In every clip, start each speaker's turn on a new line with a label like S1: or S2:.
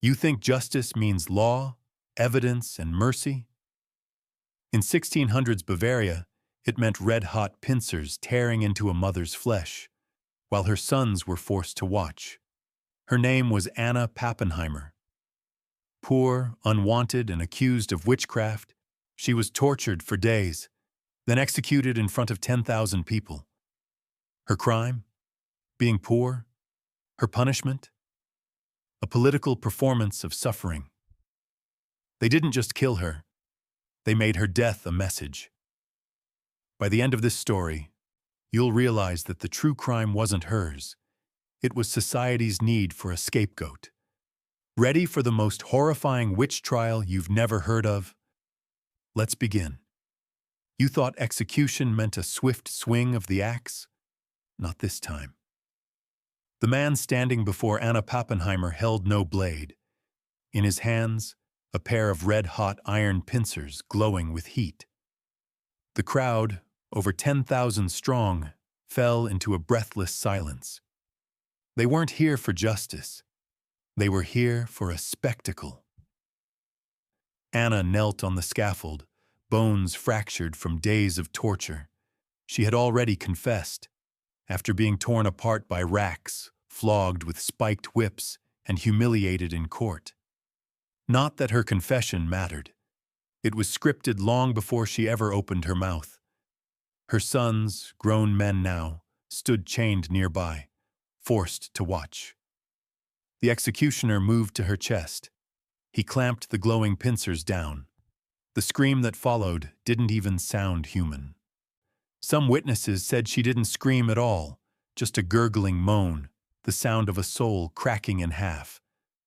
S1: You think justice means law, evidence, and mercy? In 1600s Bavaria, it meant red-hot pincers tearing into a mother's flesh, while her sons were forced to watch. Her name was Anna Papenheimer. Poor, unwanted, and accused of witchcraft, she was tortured for days, then executed in front of 10,000 people. Her crime? Being poor? Her punishment? A political performance of suffering. They didn't just kill her, they made her death a message. By the end of this story, you'll realize that the true crime wasn't hers. It was society's need for a scapegoat. Ready for the most horrifying witch trial you've never heard of? Let's begin. You thought execution meant a swift swing of the axe? Not this time. The man standing before Anna Papenheimer held no blade. In his hands, a pair of red-hot iron pincers glowing with heat. The crowd, over 10,000 strong, fell into a breathless silence. They weren't here for justice. They were here for a spectacle. Anna knelt on the scaffold, bones fractured from days of torture. She had already confessed, after being torn apart by racks, flogged with spiked whips, and humiliated in court. Not that her confession mattered. It was scripted long before she ever opened her mouth. Her sons, grown men now, stood chained nearby, forced to watch. The executioner moved to her chest. He clamped the glowing pincers down. The scream that followed didn't even sound human. Some witnesses said she didn't scream at all, just a gurgling moan, the sound of a soul cracking in half.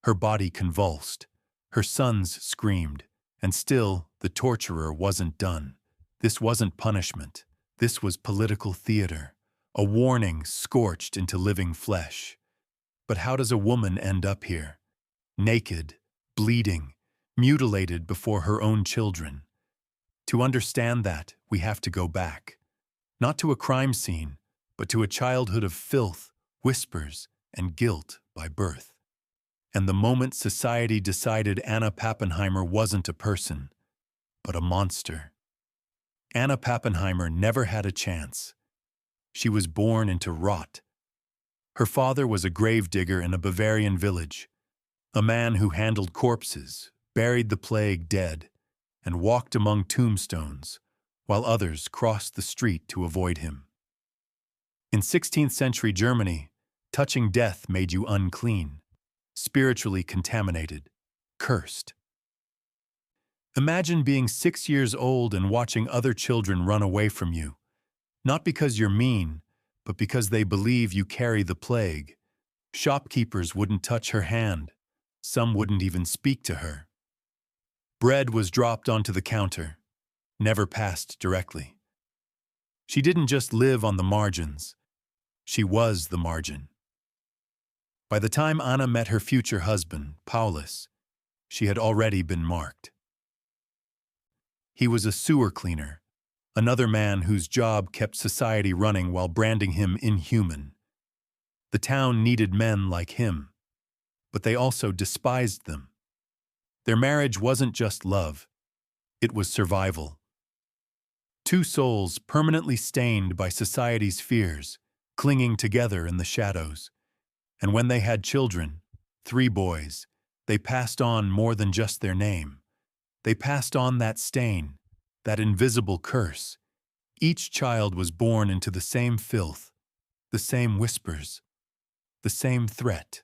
S1: Her body convulsed. Her sons screamed, and still the torturer wasn't done. This wasn't punishment. This was political theater, a warning scorched into living flesh. But how does a woman end up here? Naked, bleeding, mutilated before her own children. To understand that, we have to go back. Not to a crime scene, but to a childhood of filth, whispers, and guilt by birth. And the moment society decided Anna Papenheimer wasn't a person, but a monster. Anna Papenheimer never had a chance. She was born into rot. Her father was a gravedigger in a Bavarian village, a man who handled corpses, buried the plague dead, and walked among tombstones, while others crossed the street to avoid him. In 16th century Germany, touching death made you unclean, spiritually contaminated, cursed. Imagine being 6 years old and watching other children run away from you, not because you're mean, but because they believe you carry the plague. Shopkeepers wouldn't touch her hand. Some wouldn't even speak to her. Bread was dropped onto the counter, never passed directly. She didn't just live on the margins. She was the margin. By the time Anna met her future husband, Paulus, she had already been marked. He was a sewer cleaner, another man whose job kept society running while branding him inhuman. The town needed men like him, but they also despised them. Their marriage wasn't just love, it was survival. Two souls permanently stained by society's fears, clinging together in the shadows. And when they had children, 3 boys, they passed on more than just their name. They passed on that stain, that invisible curse. Each child was born into the same filth, the same whispers, the same threat.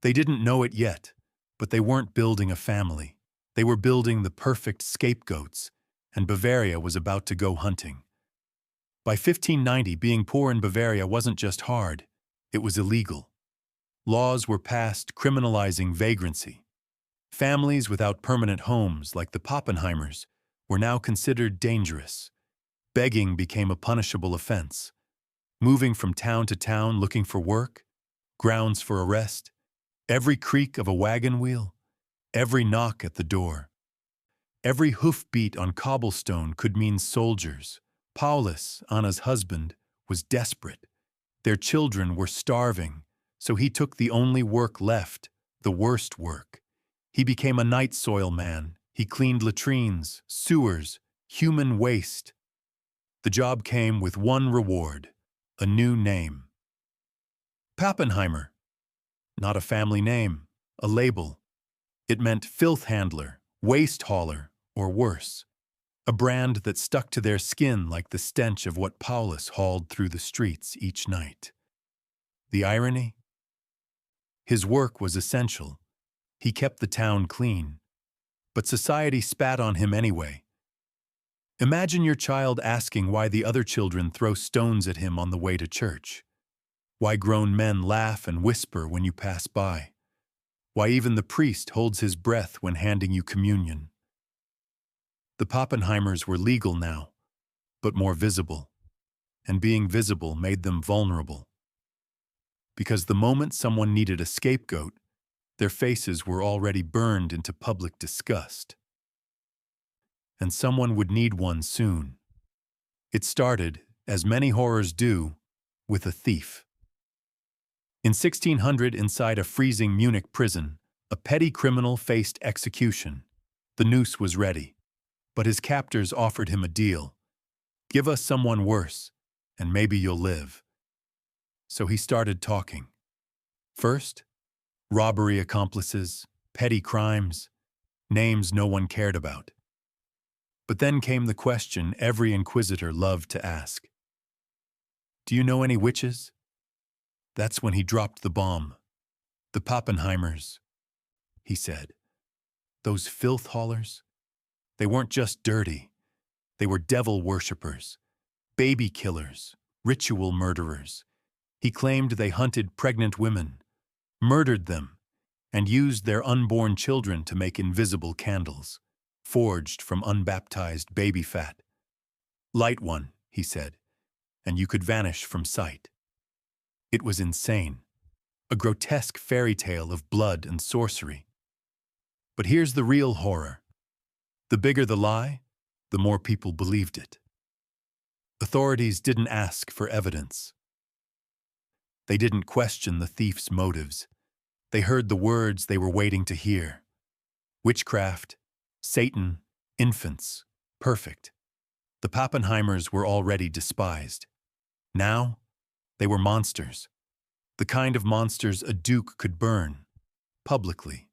S1: They didn't know it yet, but they weren't building a family. They were building the perfect scapegoats, and Bavaria was about to go hunting. By 1590, being poor in Bavaria wasn't just hard, it was illegal. Laws were passed criminalizing vagrancy. Families without permanent homes, like the Papenheimers, were now considered dangerous. Begging became a punishable offense. Moving from town to town looking for work, grounds for arrest, every creak of a wagon wheel, every knock at the door. Every hoofbeat on cobblestone could mean soldiers. Paulus, Anna's husband, was desperate. Their children were starving, so he took the only work left, The worst work. He became a night soil man. He cleaned latrines, sewers, human waste. The job came with one reward, a new name. Papenheimer. Not a family name, a label. It meant filth handler, waste hauler, or worse. A brand that stuck to their skin like the stench of what Paulus hauled through the streets each night. The irony? His work was essential. He kept the town clean. But society spat on him anyway. Imagine your child asking why the other children throw stones at him on the way to church. Why grown men laugh and whisper when you pass by. Why even the priest holds his breath when handing you communion. The Papenheimers were legal now, but more visible. And being visible made them vulnerable. Because the moment someone needed a scapegoat, their faces were already burned into public disgust. And someone would need one soon. It started, as many horrors do, with a thief. In 1600, inside a freezing Munich prison, a petty criminal faced execution. The noose was ready, but his captors offered him a deal. Give us someone worse, and maybe you'll live. So he started talking. First, robbery accomplices, petty crimes, names no one cared about. But then came the question every inquisitor loved to ask. Do you know any witches? That's when he dropped the bomb. The Papenheimers, he said. Those filth haulers? They weren't just dirty. They were devil worshippers, baby killers, ritual murderers. He claimed they hunted pregnant women, murdered them, and used their unborn children to make invisible candles, forged from unbaptized baby fat. Light one, he said, and you could vanish from sight. It was insane, a grotesque fairy tale of blood and sorcery. But here's the real horror. The bigger the lie, the more people believed it. Authorities didn't ask for evidence. They didn't question the thief's motives. They heard the words they were waiting to hear. Witchcraft, Satan, infants, perfect. The Papenheimers were already despised. Now, they were monsters. The kind of monsters a duke could burn, publicly,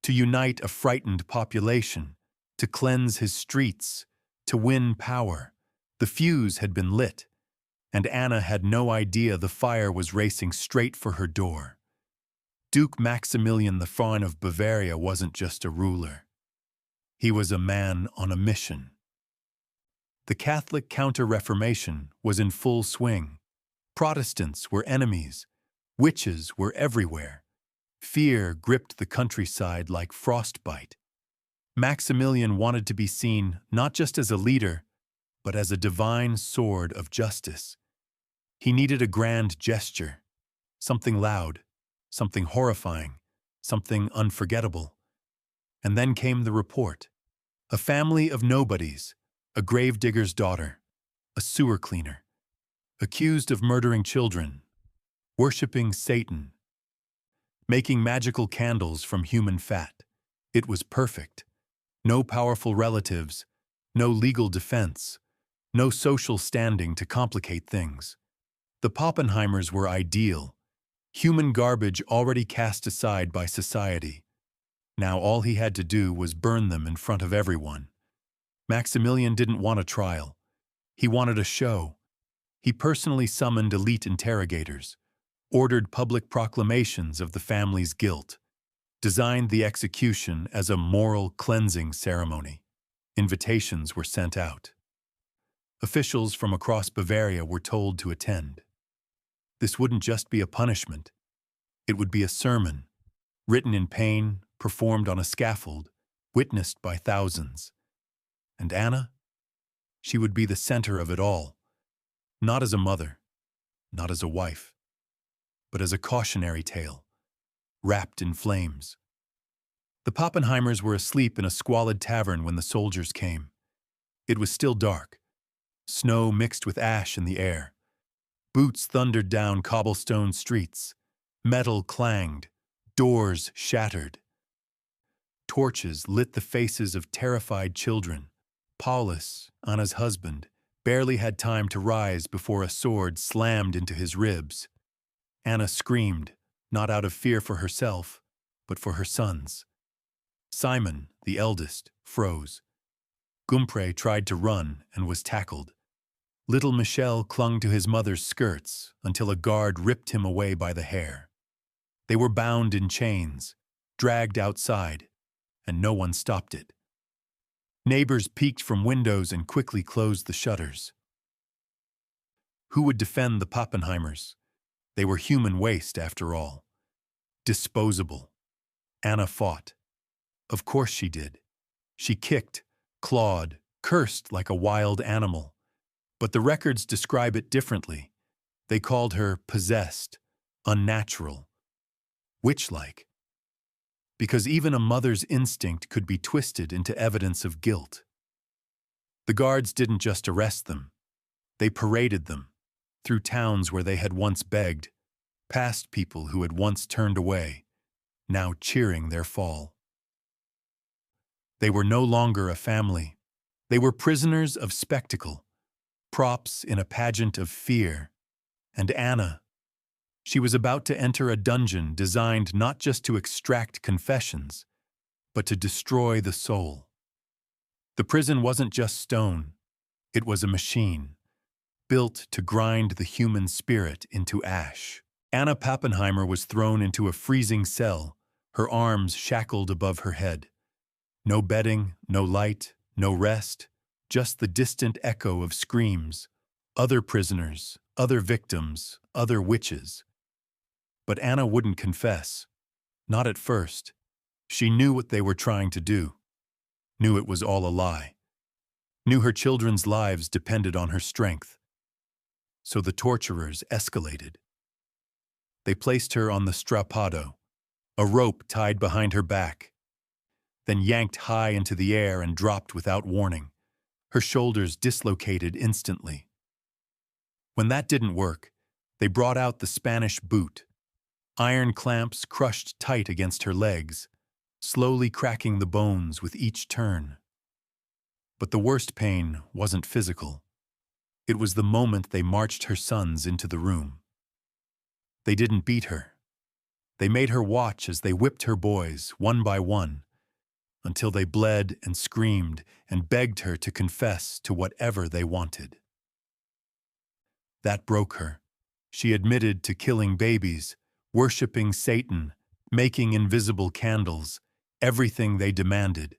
S1: to unite a frightened population, to cleanse his streets, to win power. The fuse had been lit, and Anna had no idea the fire was racing straight for her door. Duke Maximilian the Faun of Bavaria wasn't just a ruler. He was a man on a mission. The Catholic Counter-Reformation was in full swing. Protestants were enemies. Witches were everywhere. Fear gripped the countryside like frostbite. Maximilian wanted to be seen not just as a leader, but as a divine sword of justice. He needed a grand gesture, something loud, something horrifying, something unforgettable. And then came the report. A family of nobodies, a gravedigger's daughter, a sewer cleaner, accused of murdering children, worshipping Satan, making magical candles from human fat. It was perfect. No powerful relatives, no legal defense, no social standing to complicate things. The Papenheimers were ideal, human garbage already cast aside by society. Now all he had to do was burn them in front of everyone. Maximilian didn't want a trial. He wanted a show. He personally summoned elite interrogators, ordered public proclamations of the family's guilt, designed the execution as a moral cleansing ceremony. Invitations were sent out. Officials from across Bavaria were told to attend. This wouldn't just be a punishment. It would be a sermon, written in pain, performed on a scaffold, witnessed by thousands. And Anna? She would be the center of it all, not as a mother, not as a wife, but as a cautionary tale, wrapped in flames. The Papenheimers were asleep in a squalid tavern when the soldiers came. It was still dark. Snow mixed with ash in the air. Boots thundered down cobblestone streets. Metal clanged. Doors shattered. Torches lit the faces of terrified children. Paulus, Anna's husband, barely had time to rise before a sword slammed into his ribs. Anna screamed, not out of fear for herself, but for her sons. Simon, the eldest, froze. Gumpre tried to run and was tackled. Little Michel clung to his mother's skirts until a guard ripped him away by the hair. They were bound in chains, dragged outside, and no one stopped it. Neighbors peeked from windows and quickly closed the shutters. Who would defend the Papenheimers? They were human waste, after all. Disposable. Anna fought. Of course she did. She kicked, clawed, cursed like a wild animal. But the records describe it differently. They called her possessed, unnatural, witch-like. Because even a mother's instinct could be twisted into evidence of guilt. The guards didn't just arrest them. They paraded them through towns where they had once begged, past people who had once turned away, now cheering their fall. They were no longer a family. They were prisoners of spectacle, props in a pageant of fear. And Anna, she was about to enter a dungeon designed not just to extract confessions, but to destroy the soul. The prison wasn't just stone. It was a machine, built to grind the human spirit into ash. Anna Papenheimer was thrown into a freezing cell, her arms shackled above her head. No bedding, no light, no rest, just the distant echo of screams. Other prisoners, other victims, other witches. But Anna wouldn't confess. Not at first. She knew what they were trying to do. Knew it was all a lie. Knew her children's lives depended on her strength. So the torturers escalated. They placed her on the strappado, a rope tied behind her back, then yanked high into the air and dropped without warning. Her shoulders dislocated instantly. When that didn't work, they brought out the Spanish boot. Iron clamps crushed tight against her legs, slowly cracking the bones with each turn. But the worst pain wasn't physical. It was the moment they marched her sons into the room. They didn't beat her. They made her watch as they whipped her boys, one by one, until they bled and screamed and begged her to confess to whatever they wanted. That broke her. She admitted to killing babies, worshipping Satan, making invisible candles, everything they demanded.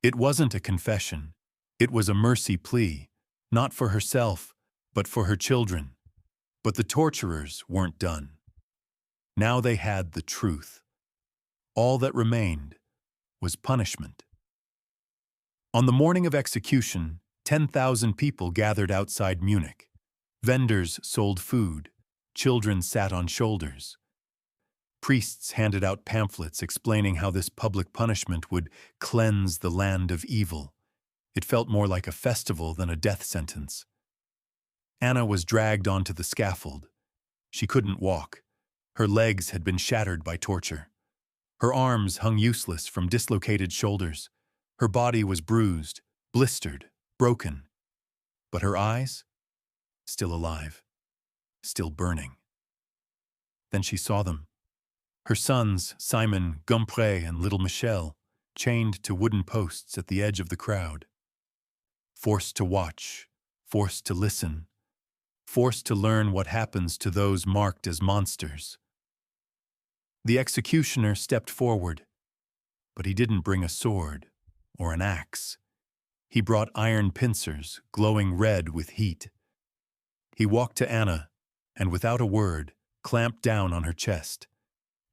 S1: It wasn't a confession. It was a mercy plea, not for herself, but for her children. But the torturers weren't done. Now they had the truth. All that remained was punishment. On the morning of execution, 10,000 people gathered outside Munich. Vendors sold food. Children sat on shoulders. Priests handed out pamphlets explaining how this public punishment would cleanse the land of evil. It felt more like a festival than a death sentence. Anna was dragged onto the scaffold. She couldn't walk. Her legs had been shattered by torture. Her arms hung useless from dislocated shoulders. Her body was bruised, blistered, broken. But her eyes? Still alive. Still burning. Then she saw them. Her sons, Simon, Gumpre, and little Michel, chained to wooden posts at the edge of the crowd. Forced to watch, forced to listen, forced to learn what happens to those marked as monsters. The executioner stepped forward, but he didn't bring a sword or an axe. He brought iron pincers, glowing red with heat. He walked to Anna, and without a word, clamped down on her chest.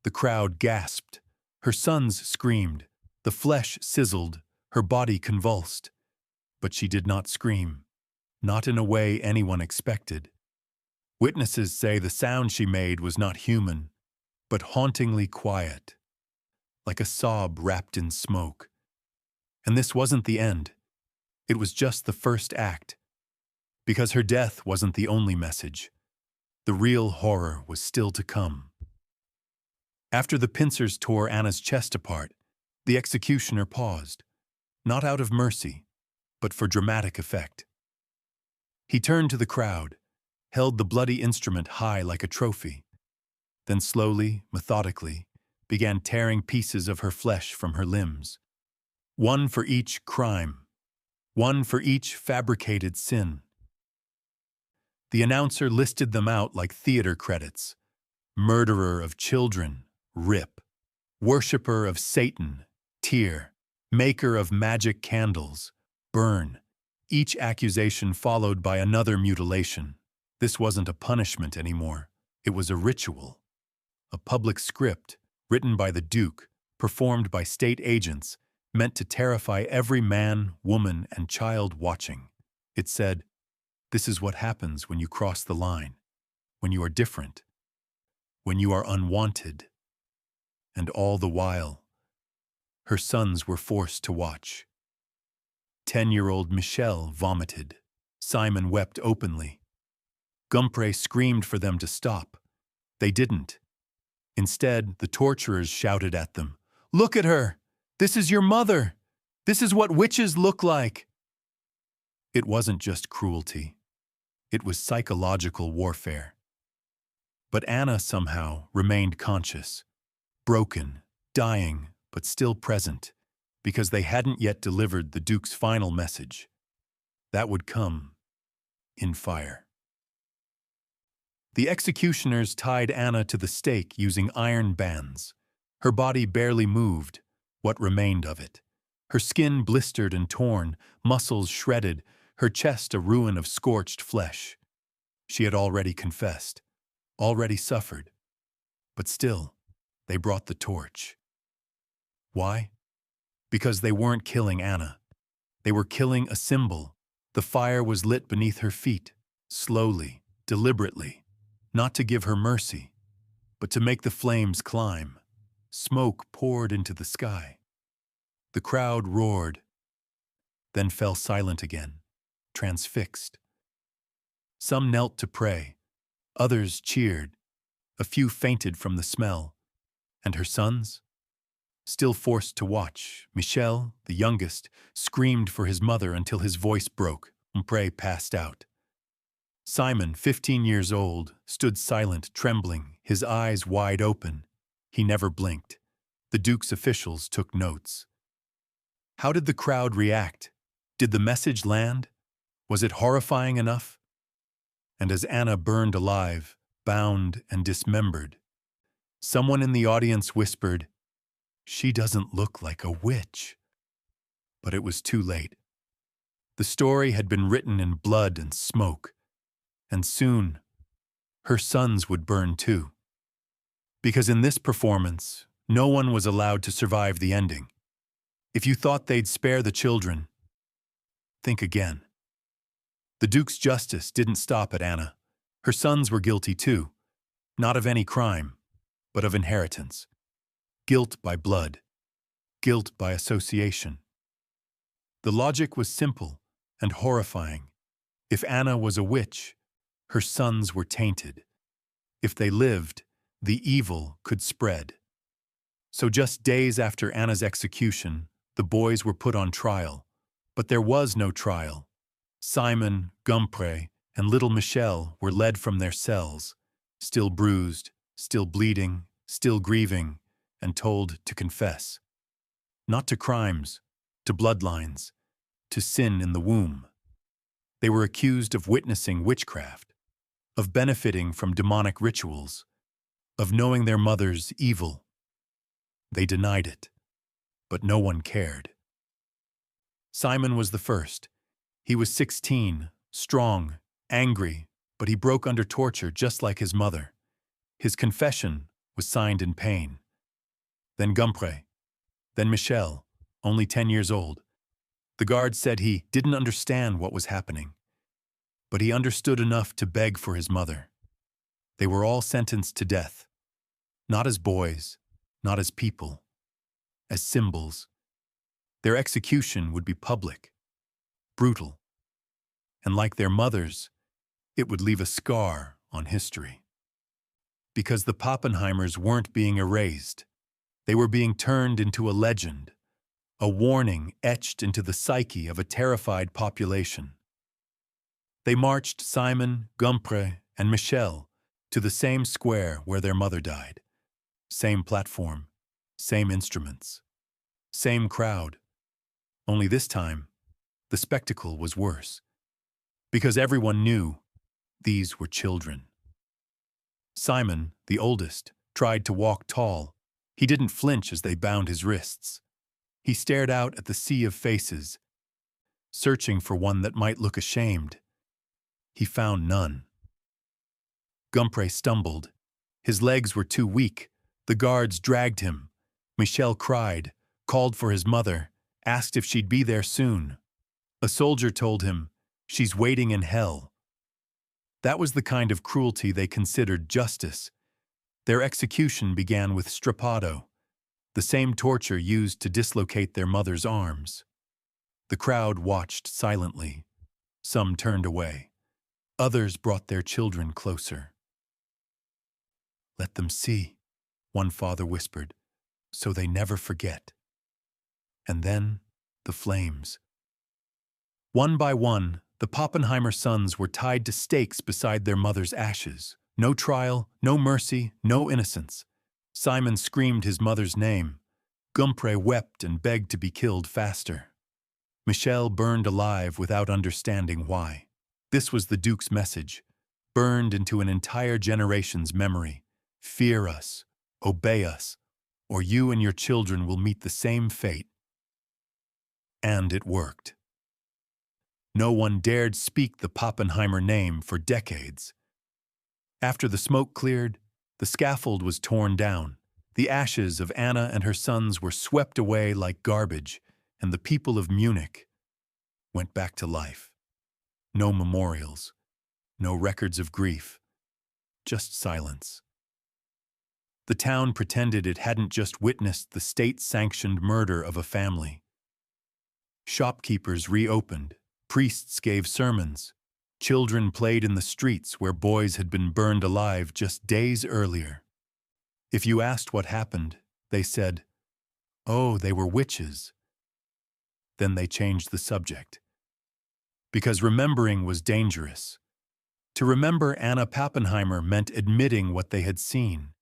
S1: The crowd gasped. Her sons screamed. The flesh sizzled, her body convulsed. But she did not scream, not in a way anyone expected. Witnesses say the sound she made was not human, but hauntingly quiet, like a sob wrapped in smoke. And this wasn't the end. It was just the first act. Because her death wasn't the only message. The real horror was still to come. After the pincers tore Anna's chest apart, the executioner paused, not out of mercy, but for dramatic effect. He turned to the crowd, held the bloody instrument high like a trophy, then slowly, methodically, began tearing pieces of her flesh from her limbs. One for each crime, one for each fabricated sin. The announcer listed them out like theater credits. Murderer of children, rip. Worshipper of Satan, tear. Maker of magic candles, burn. Each accusation followed by another mutilation. This wasn't a punishment anymore. It was a ritual. A public script, written by the Duke, performed by state agents, meant to terrify every man, woman, and child watching. It said, "This is what happens when you cross the line, when you are different, when you are unwanted." And all the while, her sons were forced to watch. 10-year-old Michel vomited. Simon wept openly. Gumpre screamed for them to stop. They didn't. Instead, the torturers shouted at them, "Look at her! This is your mother! This is what witches look like!" It wasn't just cruelty. It was psychological warfare. But Anna somehow remained conscious, broken, dying, but still present, because they hadn't yet delivered the Duke's final message. That would come in fire. The executioners tied Anna to the stake using iron bands. Her body barely moved, what remained of it. Her skin blistered and torn, muscles shredded, her chest a ruin of scorched flesh. She had already confessed, already suffered. But still, they brought the torch. Why? Because they weren't killing Anna. They were killing a symbol. The fire was lit beneath her feet, slowly, deliberately, not to give her mercy, but to make the flames climb. Smoke poured into the sky. The crowd roared, then fell silent again, transfixed. Some knelt to pray, others cheered, a few fainted from the smell. And her sons? Still forced to watch, Michel, the youngest, screamed for his mother until his voice broke. Gumpre passed out. Simon, 15 years old, stood silent, trembling, his eyes wide open. He never blinked. The Duke's officials took notes. How did the crowd react? Did the message land? Was it horrifying enough? And as Anna burned alive, bound and dismembered, someone in the audience whispered, "She doesn't look like a witch." But it was too late. The story had been written in blood and smoke. And soon, her sons would burn too. Because in this performance, no one was allowed to survive the ending. If you thought they'd spare the children, think again. The Duke's justice didn't stop at Anna. Her sons were guilty too, not of any crime, but of inheritance. Guilt by blood, guilt by association. The logic was simple and horrifying. If Anna was a witch, her sons were tainted. If they lived, the evil could spread. So just days after Anna's execution, the boys were put on trial. But there was no trial. Simon, Gumpre, and little Michel were led from their cells, still bruised, still bleeding, still grieving, and told to confess. Not to crimes, to bloodlines, to sin in the womb. They were accused of witnessing witchcraft, of benefiting from demonic rituals, of knowing their mother's evil. They denied it, but no one cared. Simon was the first. He was 16, strong, angry, but he broke under torture just like his mother. His confession was signed in pain. Then Gumpre, then Michel, only 10 years old. The guard said he didn't understand what was happening, but he understood enough to beg for his mother. They were all sentenced to death, not as boys, not as people, as symbols. Their execution would be public, brutal, and like their mothers, it would leave a scar on history. Because the Papenheimers weren't being erased. They were being turned into a legend, a warning etched into the psyche of a terrified population. They marched Simon, Gumpre, and Michel to the same square where their mother died. Same platform, same instruments, same crowd. Only this time, the spectacle was worse. Because everyone knew these were children. Simon, the oldest, tried to walk tall. He didn't flinch as they bound his wrists. He stared out at the sea of faces, searching for one that might look ashamed. He found none. Gumpre stumbled. His legs were too weak. The guards dragged him. Michel cried, called for his mother, asked if she'd be there soon. A soldier told him, "She's waiting in hell." That was the kind of cruelty they considered justice. Their execution began with strappado, the same torture used to dislocate their mother's arms. The crowd watched silently. Some turned away. Others brought their children closer. "Let them see," one father whispered, "so they never forget." And then, the flames. One by one, the Papenheimer sons were tied to stakes beside their mother's ashes. No trial, no mercy, no innocence. Simon screamed his mother's name. Gumpre wept and begged to be killed faster. Michel burned alive without understanding why. This was the Duke's message, burned into an entire generation's memory. Fear us, obey us, or you and your children will meet the same fate. And it worked. No one dared speak the Papenheimer name for decades. After the smoke cleared, the scaffold was torn down. The ashes of Anna and her sons were swept away like garbage, and the people of Munich went back to life. No memorials, no records of grief, just silence. The town pretended it hadn't just witnessed the state-sanctioned murder of a family. Shopkeepers reopened, priests gave sermons, children played in the streets where boys had been burned alive just days earlier. If you asked what happened, they said, "Oh, they were witches." Then they changed the subject. Because remembering was dangerous. To remember Anna Papenheimer meant admitting what they had seen,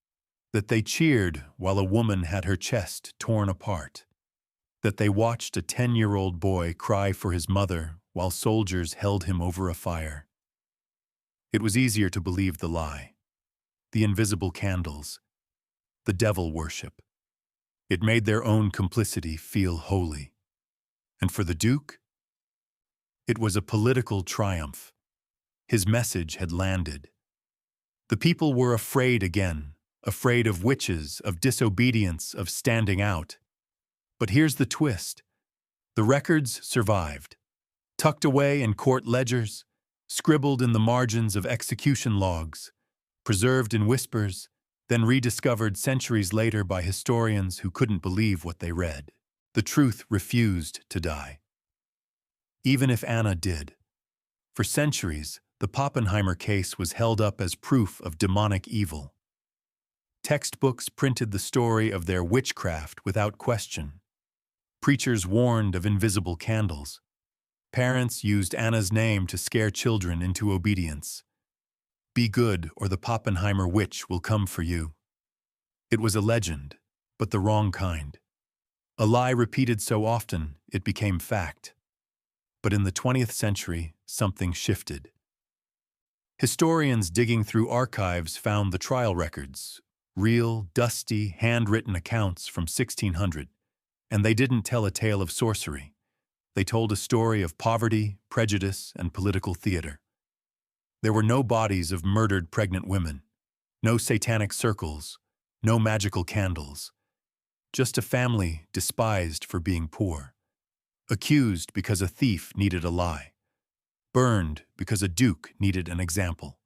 S1: that they cheered while a woman had her chest torn apart, that they watched a 10-year-old boy cry for his mother while soldiers held him over a fire. It was easier to believe the lie, the invisible candles, the devil worship. It made their own complicity feel holy. And for the Duke, it was a political triumph. His message had landed. The people were afraid again, afraid of witches, of disobedience, of standing out. But here's the twist. The records survived, tucked away in court ledgers, scribbled in the margins of execution logs, preserved in whispers, then rediscovered centuries later by historians who couldn't believe what they read. The truth refused to die. Even if Anna did. For centuries, the Papenheimer case was held up as proof of demonic evil. Textbooks printed the story of their witchcraft without question. Preachers warned of invisible candles. Parents used Anna's name to scare children into obedience. Be good, or the Papenheimer witch will come for you. It was a legend, but the wrong kind. A lie repeated so often, it became fact. But in the 20th century, something shifted. Historians digging through archives found the trial records, real, dusty, handwritten accounts from 1600, and they didn't tell a tale of sorcery. They told a story of poverty, prejudice, and political theater. There were no bodies of murdered pregnant women, no satanic circles, no magical candles. Just a family despised for being poor, accused because a thief needed a lie, burned because a duke needed an example.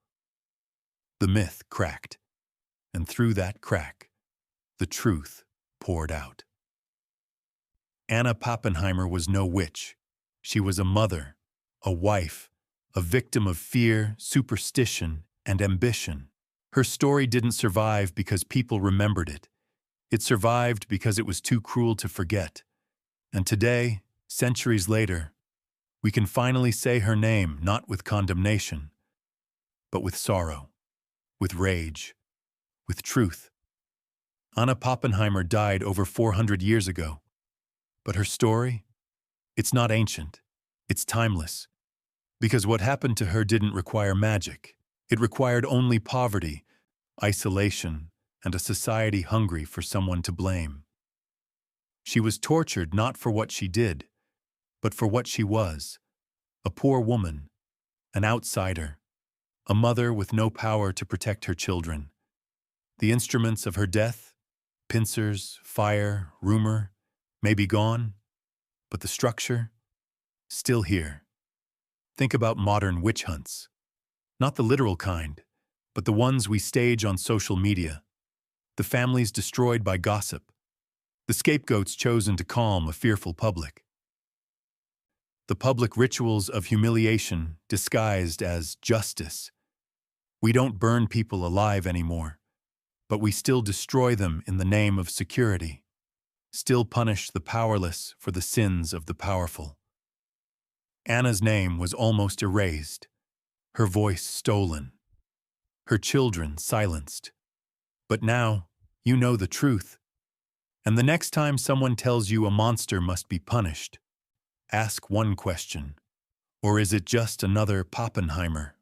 S1: The myth cracked, and through that crack, the truth poured out. Anna Papenheimer was no witch. She was a mother, a wife, a victim of fear, superstition, and ambition. Her story didn't survive because people remembered it. It survived because it was too cruel to forget. And today, centuries later, we can finally say her name not with condemnation, but with sorrow, with rage, with truth. Anna Papenheimer died over 400 years ago. But her story? It's not ancient. It's timeless. Because what happened to her didn't require magic. It required only poverty, isolation, and a society hungry for someone to blame. She was tortured not for what she did, but for what she was. A poor woman, an outsider, a mother with no power to protect her children. The instruments of her death, pincers, fire, rumor, may be gone, but the structure, still here. Think about modern witch hunts. Not the literal kind, but the ones we stage on social media. The families destroyed by gossip. The scapegoats chosen to calm a fearful public. The public rituals of humiliation disguised as justice. We don't burn people alive anymore, but we still destroy them in the name of security. Still punish the powerless for the sins of the powerful. Anna's name was almost erased, her voice stolen, her children silenced. But now, you know the truth. And the next time someone tells you a monster must be punished, ask one question. Or is it just another Papenheimer?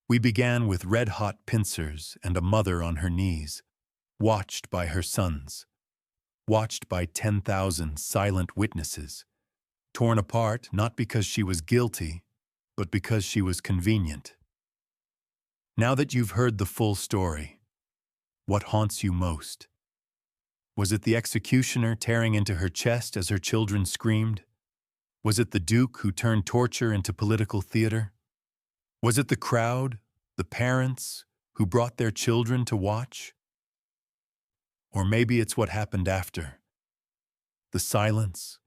S1: We began with red-hot pincers and a mother on her knees, watched by her sons, watched by 10,000 silent witnesses, torn apart not because she was guilty, but because she was convenient. Now that you've heard the full story, what haunts you most? Was it the executioner tearing into her chest as her children screamed? Was it the duke who turned torture into political theater? Was it the crowd, the parents, who brought their children to watch? Or maybe it's what happened after. The silence,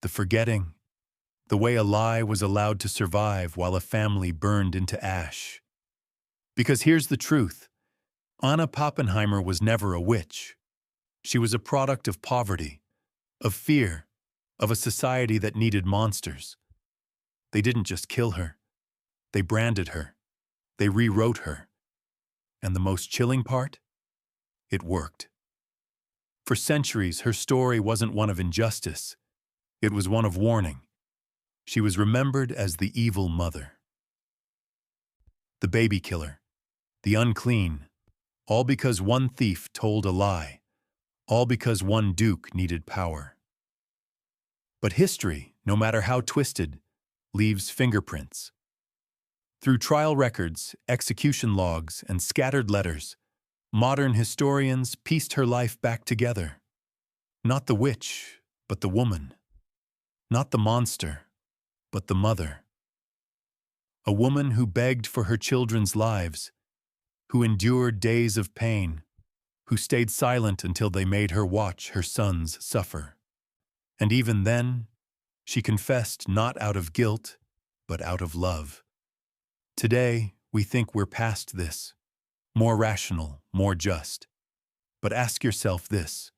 S1: the forgetting, the way a lie was allowed to survive while a family burned into ash. Because here's the truth. Anna Papenheimer was never a witch. She was a product of poverty, of fear, of a society that needed monsters. They didn't just kill her. They branded her. They rewrote her. And the most chilling part? It worked. For centuries, her story wasn't one of injustice. It was one of warning. She was remembered as the evil mother, the baby killer, the unclean, all because one thief told a lie, all because one duke needed power. But history, no matter how twisted, leaves fingerprints. Through trial records, execution logs, and scattered letters, modern historians pieced her life back together. Not the witch, but the woman. Not the monster, but the mother. A woman who begged for her children's lives, who endured days of pain, who stayed silent until they made her watch her sons suffer. And even then, she confessed not out of guilt, but out of love. Today, we think we're past this, more rational, more just. But ask yourself this: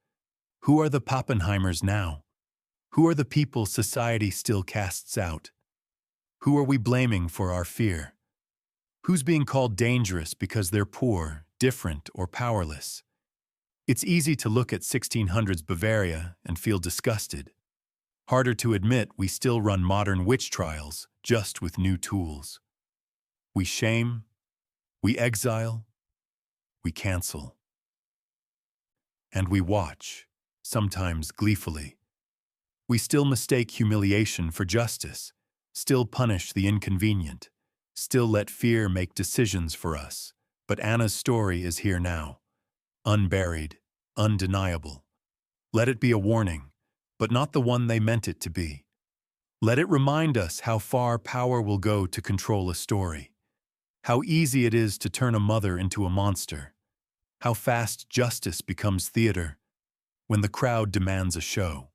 S1: who are the Papenheimers now? Who are the people society still casts out? Who are we blaming for our fear? Who's being called dangerous because they're poor, different, or powerless? It's easy to look at 1600s Bavaria and feel disgusted. Harder to admit we still run modern witch trials, just with new tools. We shame, we exile, we cancel. And we watch, sometimes gleefully. We still mistake humiliation for justice, still punish the inconvenient, still let fear make decisions for us. But Anna's story is here now, unburied, undeniable. Let it be a warning, but not the one they meant it to be. Let it remind us how far power will go to control a story, how easy it is to turn a mother into a monster, how fast justice becomes theater when the crowd demands a show.